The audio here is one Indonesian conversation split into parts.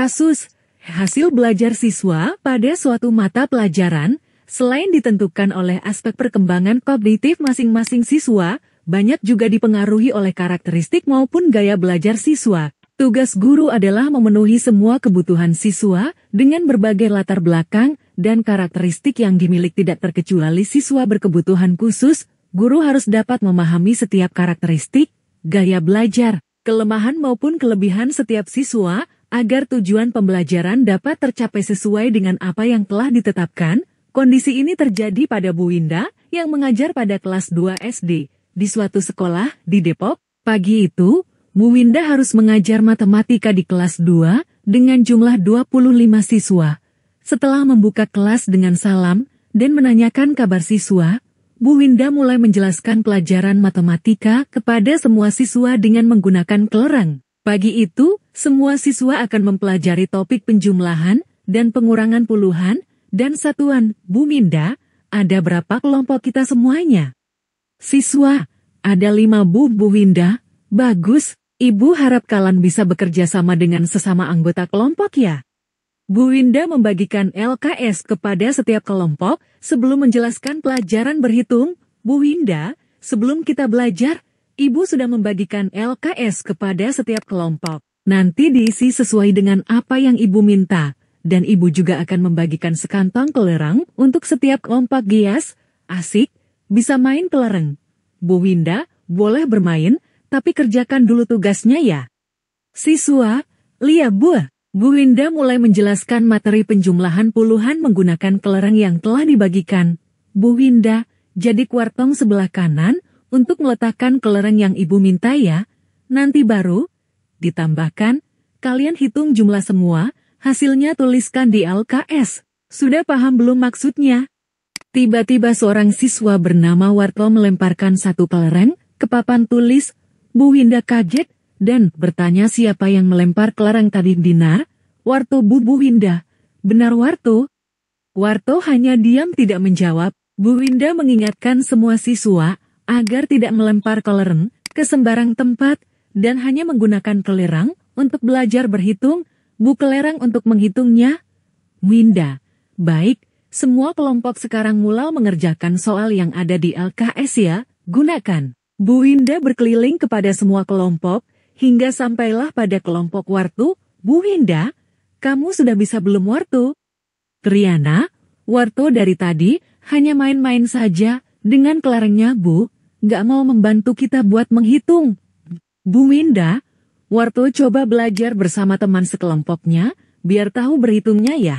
Kasus, hasil belajar siswa pada suatu mata pelajaran, selain ditentukan oleh aspek perkembangan kognitif masing-masing siswa, banyak juga dipengaruhi oleh karakteristik maupun gaya belajar siswa. Tugas guru adalah memenuhi semua kebutuhan siswa dengan berbagai latar belakang dan karakteristik yang dimiliki tidak terkecuali siswa berkebutuhan khusus. Guru harus dapat memahami setiap karakteristik, gaya belajar, kelemahan maupun kelebihan setiap siswa, agar tujuan pembelajaran dapat tercapai sesuai dengan apa yang telah ditetapkan. Kondisi ini terjadi pada Bu Winda yang mengajar pada kelas 2 SD di suatu sekolah di Depok. Pagi itu, Bu Winda harus mengajar matematika di kelas 2 dengan jumlah 25 siswa. Setelah membuka kelas dengan salam dan menanyakan kabar siswa, Bu Winda mulai menjelaskan pelajaran matematika kepada semua siswa dengan menggunakan kelereng. Pagi itu, semua siswa akan mempelajari topik penjumlahan dan pengurangan puluhan dan satuan. Bu Winda, ada berapa kelompok kita semuanya? Siswa, ada 5 Bu Winda. Bagus, Ibu harap kalian bisa bekerja sama dengan sesama anggota kelompok ya. Bu Winda membagikan LKS kepada setiap kelompok sebelum menjelaskan pelajaran berhitung. Bu Winda, sebelum kita belajar, Ibu sudah membagikan LKS kepada setiap kelompok. Nanti diisi sesuai dengan apa yang Ibu minta. Dan Ibu juga akan membagikan sekantong kelereng untuk setiap kelompok. Gias, asik, bisa main kelereng. Bu Winda, boleh bermain, tapi kerjakan dulu tugasnya ya. Siswa, lihat Bu. Bu Winda mulai menjelaskan materi penjumlahan puluhan menggunakan kelereng yang telah dibagikan. Bu Winda, jadi kuartong sebelah kanan untuk meletakkan kelereng yang Ibu minta ya. Nanti baru ditambahkan, kalian hitung jumlah semua, hasilnya tuliskan di LKS. Sudah paham belum maksudnya? Tiba-tiba seorang siswa bernama Warto melemparkan satu kelereng ke papan tulis. Bu Winda kaget dan bertanya siapa yang melempar kelereng tadi. Dinar, Warto. Bu Winda, benar Warto? Warto hanya diam tidak menjawab. Bu Winda mengingatkan semua siswa agar tidak melempar kelereng ke sembarang tempat dan hanya menggunakan kelereng untuk belajar berhitung, bu kelereng untuk menghitungnya. Winda, baik, semua kelompok sekarang mulai mengerjakan soal yang ada di LKS ya, gunakan. Bu Winda berkeliling kepada semua kelompok, hingga sampailah pada kelompok Warto. Bu Winda, kamu sudah bisa belum Warto? Triana, Warto dari tadi hanya main-main saja dengan kelerengnya Bu, gak mau membantu kita buat menghitung. Bu Winda, Warto coba belajar bersama teman sekelompoknya, biar tahu berhitungnya ya.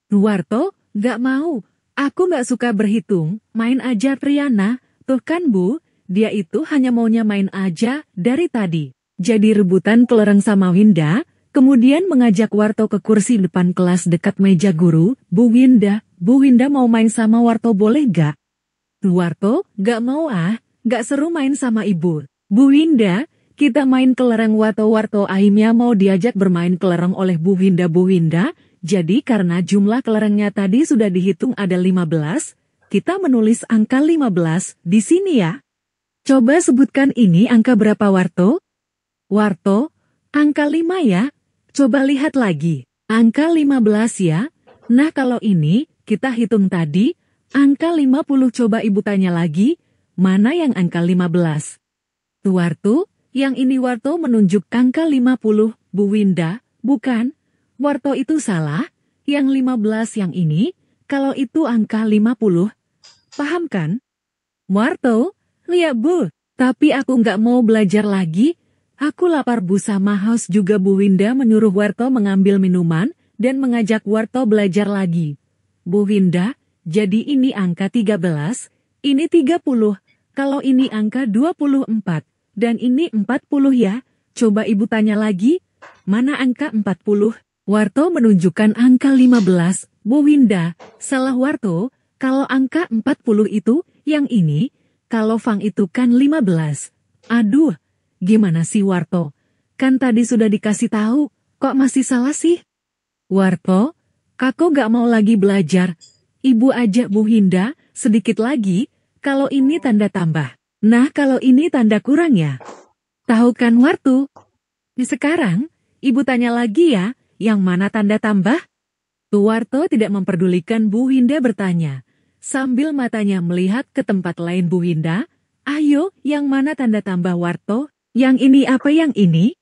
Warto, gak mau, aku gak suka berhitung, main aja Triana, tuh kan Bu, dia itu hanya maunya main aja dari tadi. Jadi rebutan kelereng sama Winda, kemudian mengajak Warto ke kursi depan kelas dekat meja guru. Bu Winda mau main sama Warto boleh gak? Warto, gak mau gak seru main sama Ibu. Bu Winda, kita main kelereng Warto akhirnya mau diajak bermain kelereng oleh Bu Winda. Bu Winda, jadi karena jumlah kelerengnya tadi sudah dihitung ada 15, kita menulis angka 15 di sini ya. Coba sebutkan ini angka berapa Warto? Warto, angka 5 ya. Coba lihat lagi, angka 15 ya. Nah kalau ini, kita hitung tadi, angka 50. Coba Ibu tanya lagi, mana yang angka 15? Tuh Warto, yang ini Warto menunjuk angka 50. Bu Winda, bukan. Warto itu salah, yang 15 yang ini, kalau itu angka 50. Paham kan? Warto, lihat Bu, tapi aku nggak mau belajar lagi. Aku lapar Bu sama haus juga. Bu Winda menyuruh Warto mengambil minuman dan mengajak Warto belajar lagi. Bu Winda, jadi ini angka 13, ini 30, kalau ini angka 24, dan ini 40 ya. Coba Ibu tanya lagi, mana angka 40? Warto menunjukkan angka 15. Bu Winda, salah Warto, kalau angka 40 itu, yang ini, kalau Fang itu kan 15. Aduh, gimana sih Warto? Kan tadi sudah dikasih tahu, kok masih salah sih? Warto, kakak gak mau lagi belajar. Ibu ajak Bu Winda, sedikit lagi, kalau ini tanda tambah. Nah kalau ini tanda kurang ya. Tahu kan Warto? Sekarang, Ibu tanya lagi ya, yang mana tanda tambah? Warto tidak memperdulikan Bu Winda bertanya. Sambil matanya melihat ke tempat lain Bu Winda, ayo, yang mana tanda tambah Warto? Yang ini apa yang ini?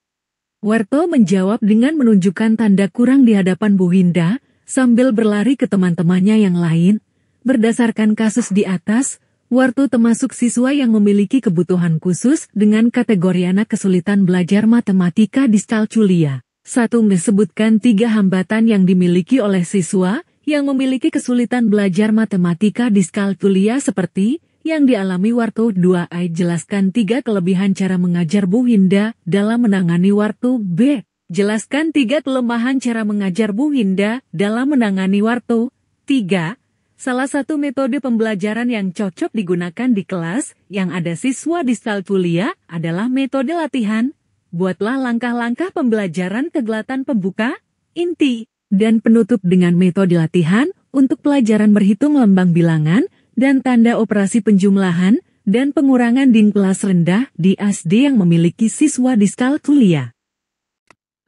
Warto menjawab dengan menunjukkan tanda kurang di hadapan Bu Winda, sambil berlari ke teman-temannya yang lain. Berdasarkan kasus di atas, Warto termasuk siswa yang memiliki kebutuhan khusus dengan kategori anak kesulitan belajar matematika diskalkulia. 1. Disebutkan 3 hambatan yang dimiliki oleh siswa yang memiliki kesulitan belajar matematika diskalkulia seperti yang dialami Warto. 2. Jelaskan 3 kelebihan cara mengajar Bu Winda dalam menangani Warto. B. Jelaskan 3 kelemahan cara mengajar Bu Winda dalam menangani Warto. 3. Salah satu metode pembelajaran yang cocok digunakan di kelas yang ada siswa diskalkulia adalah metode latihan. Buatlah langkah-langkah pembelajaran kegiatan pembuka, inti, dan penutup dengan metode latihan untuk pelajaran berhitung lambang bilangan dan tanda operasi penjumlahan dan pengurangan di kelas rendah di SD yang memiliki siswa diskalkulia.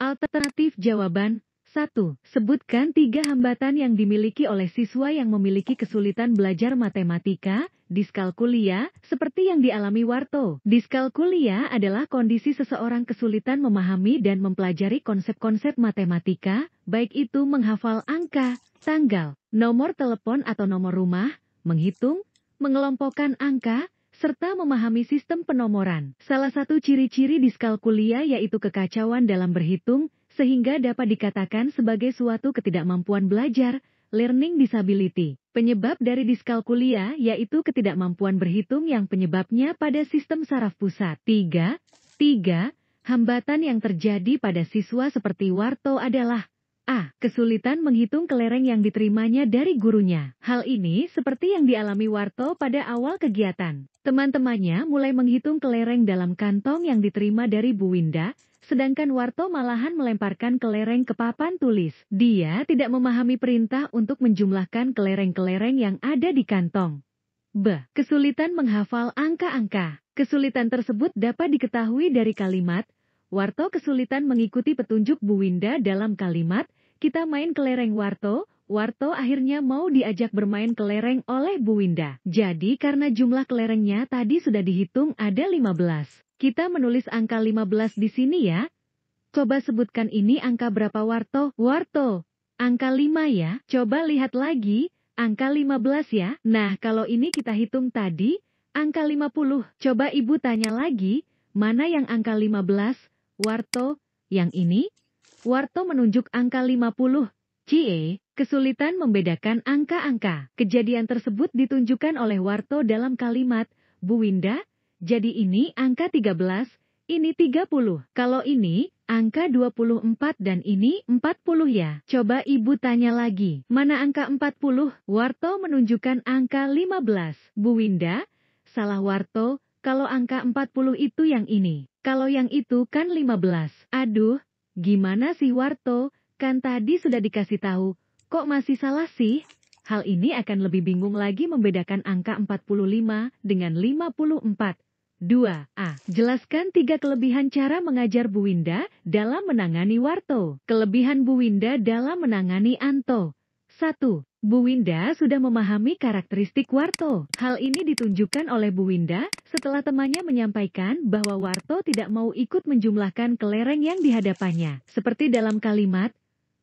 Alternatif jawaban 1. Sebutkan 3 hambatan yang dimiliki oleh siswa yang memiliki kesulitan belajar matematika, diskalkulia, seperti yang dialami Warto. Diskalkulia adalah kondisi seseorang kesulitan memahami dan mempelajari konsep-konsep matematika, baik itu menghafal angka, tanggal, nomor telepon atau nomor rumah, menghitung, mengelompokkan angka, serta memahami sistem penomoran. Salah satu ciri-ciri diskalkulia yaitu kekacauan dalam berhitung, sehingga dapat dikatakan sebagai suatu ketidakmampuan belajar, learning disability. Penyebab dari diskalkulia yaitu ketidakmampuan berhitung yang penyebabnya pada sistem saraf pusat. 3. Hambatan yang terjadi pada siswa seperti Warto adalah A. Kesulitan menghitung kelereng yang diterimanya dari gurunya. Hal ini seperti yang dialami Warto pada awal kegiatan. Teman-temannya mulai menghitung kelereng dalam kantong yang diterima dari Bu Winda, sedangkan Warto malahan melemparkan kelereng ke papan tulis. Dia tidak memahami perintah untuk menjumlahkan kelereng-kelereng yang ada di kantong. B. Kesulitan menghafal angka-angka. Kesulitan tersebut dapat diketahui dari kalimat, Warto kesulitan mengikuti petunjuk Bu Winda dalam kalimat, kita main kelereng Warto. Warto akhirnya mau diajak bermain kelereng oleh Bu Winda. Jadi karena jumlah kelerengnya tadi sudah dihitung ada 15. Kita menulis angka 15 di sini ya. Coba sebutkan ini angka berapa Warto? Warto, angka 5 ya. Coba lihat lagi, angka 15 ya. Nah kalau ini kita hitung tadi, angka 50. Coba ibu tanya lagi, mana yang angka 15? Warto, yang ini? Warto menunjuk angka 50. Cie, kesulitan membedakan angka-angka. Kejadian tersebut ditunjukkan oleh Warto dalam kalimat, Bu Winda, jadi ini angka 13, ini 30. Kalau ini, angka 24 dan ini 40 ya. Coba ibu tanya lagi, mana angka 40? Warto menunjukkan angka 15. Bu Winda, salah Warto, kalau angka 40 itu yang ini. Kalau yang itu kan 15. Aduh, gimana sih Warto? Kan tadi sudah dikasih tahu, kok masih salah sih? Hal ini akan lebih bingung lagi membedakan angka 45 dengan 54. 2. Jelaskan 3 kelebihan cara mengajar Bu Winda dalam menangani Warto. Kelebihan Bu Winda dalam menangani Anto. 1. Bu Winda sudah memahami karakteristik Warto. Hal ini ditunjukkan oleh Bu Winda setelah temannya menyampaikan bahwa Warto tidak mau ikut menjumlahkan kelereng yang dihadapannya. Seperti dalam kalimat,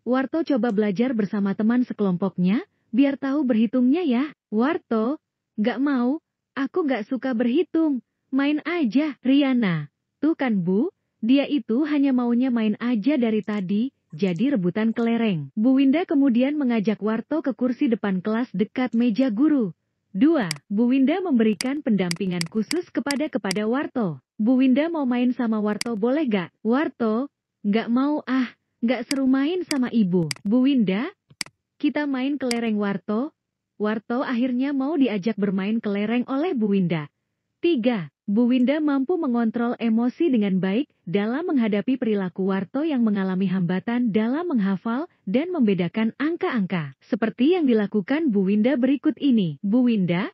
Warto coba belajar bersama teman sekelompoknya, biar tahu berhitungnya ya. Warto, gak mau, aku gak suka berhitung, main aja. Riana, tuh kan Bu, dia itu hanya maunya main aja dari tadi, jadi rebutan kelereng. Bu Winda kemudian mengajak Warto ke kursi depan kelas dekat meja guru. 2. Bu Winda memberikan pendampingan khusus kepada Warto. Bu Winda mau main sama Warto boleh gak? Warto, gak mau ah. Gak seru main sama ibu. Bu Winda, kita main kelereng Warto. Warto akhirnya mau diajak bermain kelereng oleh Bu Winda. 3. Bu Winda mampu mengontrol emosi dengan baik dalam menghadapi perilaku Warto yang mengalami hambatan dalam menghafal dan membedakan angka-angka. Seperti yang dilakukan Bu Winda berikut ini. Bu Winda,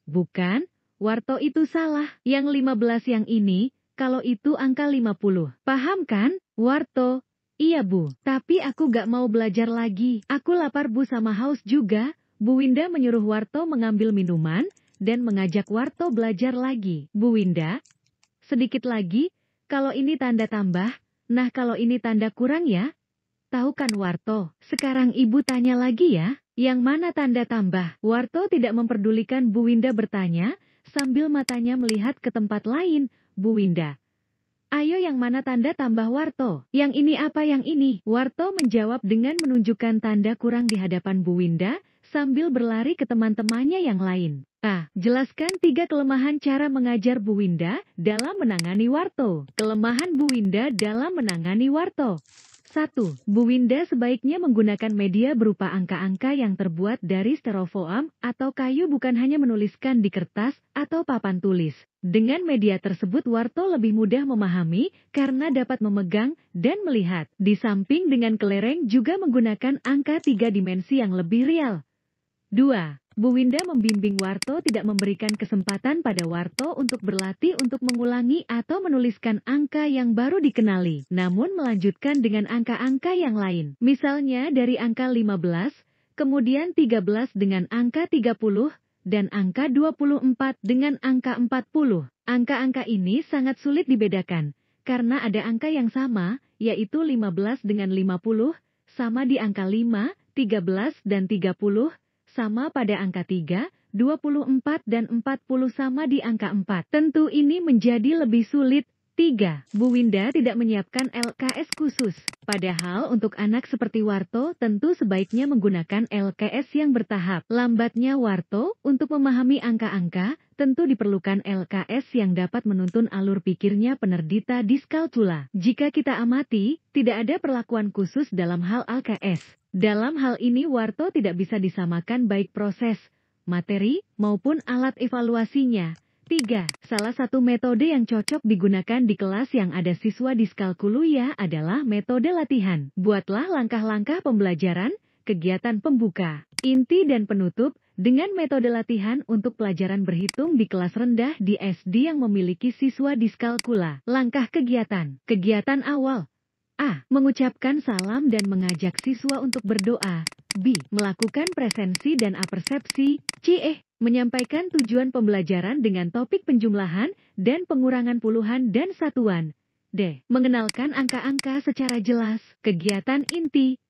bukan, Warto itu salah. Yang 15 yang ini, kalau itu angka 50. Paham kan, Warto? Iya Bu, tapi aku gak mau belajar lagi. Aku lapar Bu sama haus juga. Bu Winda menyuruh Warto mengambil minuman, dan mengajak Warto belajar lagi. Bu Winda, sedikit lagi, kalau ini tanda tambah, nah kalau ini tanda kurang ya. Tahu kan Warto, sekarang ibu tanya lagi ya, yang mana tanda tambah? Warto tidak memperdulikan Bu Winda bertanya, sambil matanya melihat ke tempat lain. Bu Winda, ayo yang mana tanda tambah Warto? Yang ini apa yang ini? Warto menjawab dengan menunjukkan tanda kurang di hadapan Bu Winda, sambil berlari ke teman-temannya yang lain. Jelaskan 3 kelemahan cara mengajar Bu Winda dalam menangani Warto. Kelemahan Bu Winda dalam menangani Warto. 1. Bu Winda sebaiknya menggunakan media berupa angka-angka yang terbuat dari styrofoam atau kayu, bukan hanya menuliskan di kertas atau papan tulis. Dengan media tersebut Warto lebih mudah memahami karena dapat memegang dan melihat. Di samping dengan kelereng juga menggunakan angka 3 dimensi yang lebih real. 2. Bu Winda membimbing Warto, tidak memberikan kesempatan pada Warto untuk berlatih untuk mengulangi atau menuliskan angka yang baru dikenali, namun melanjutkan dengan angka-angka yang lain. Misalnya dari angka 15, kemudian 13 dengan angka 30, dan angka 24 dengan angka 40. Angka-angka ini sangat sulit dibedakan, karena ada angka yang sama, yaitu 15 dengan 50, sama di angka 5, 13 dan 30, sama pada angka 3, 24 dan 40 sama di angka 4. Tentu ini menjadi lebih sulit. 3. Bu Winda tidak menyiapkan LKS khusus. Padahal untuk anak seperti Warto tentu sebaiknya menggunakan LKS yang bertahap. Lambatnya Warto untuk memahami angka-angka, tentu diperlukan LKS yang dapat menuntun alur pikirnya penerbita diskalkula. Jika kita amati, tidak ada perlakuan khusus dalam hal LKS. Dalam hal ini Warto tidak bisa disamakan baik proses, materi, maupun alat evaluasinya. 3. Salah satu metode yang cocok digunakan di kelas yang ada siswa diskalkulia adalah metode latihan. Buatlah langkah-langkah pembelajaran, kegiatan pembuka, inti dan penutup, dengan metode latihan untuk pelajaran berhitung di kelas rendah di SD yang memiliki siswa diskalkula. Langkah kegiatan. Kegiatan awal. A. Mengucapkan salam dan mengajak siswa untuk berdoa. B. Melakukan presensi dan apersepsi. C. Menyampaikan tujuan pembelajaran dengan topik penjumlahan dan pengurangan puluhan dan satuan. D. Mengenalkan angka-angka secara jelas. Kegiatan inti.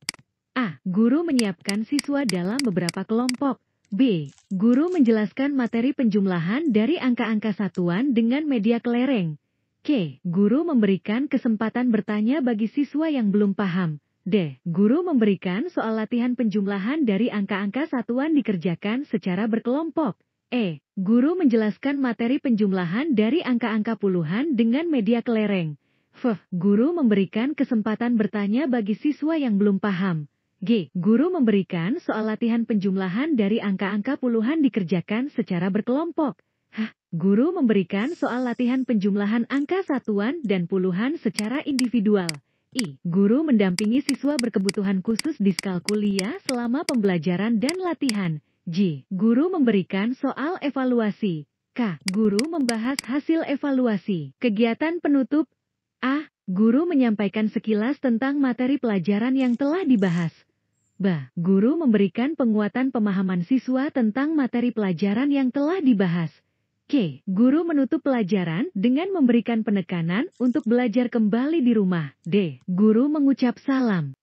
A. Guru menyiapkan siswa dalam beberapa kelompok. B. Guru menjelaskan materi penjumlahan dari angka-angka satuan dengan media kelereng. K. Guru memberikan kesempatan bertanya bagi siswa yang belum paham. D. Guru memberikan soal latihan penjumlahan dari angka-angka satuan dikerjakan secara berkelompok. E. Guru menjelaskan materi penjumlahan dari angka-angka puluhan dengan media kelereng. F. Guru memberikan kesempatan bertanya bagi siswa yang belum paham. G. Guru memberikan soal latihan penjumlahan dari angka-angka puluhan dikerjakan secara berkelompok. H. Guru memberikan soal latihan penjumlahan angka satuan dan puluhan secara individual. I. Guru mendampingi siswa berkebutuhan khusus diskalkulia selama pembelajaran dan latihan. J. Guru memberikan soal evaluasi. K. Guru membahas hasil evaluasi. Kegiatan penutup. A. Guru menyampaikan sekilas tentang materi pelajaran yang telah dibahas. B. Guru memberikan penguatan pemahaman siswa tentang materi pelajaran yang telah dibahas. K. Guru menutup pelajaran dengan memberikan penekanan untuk belajar kembali di rumah. D. Guru mengucap salam.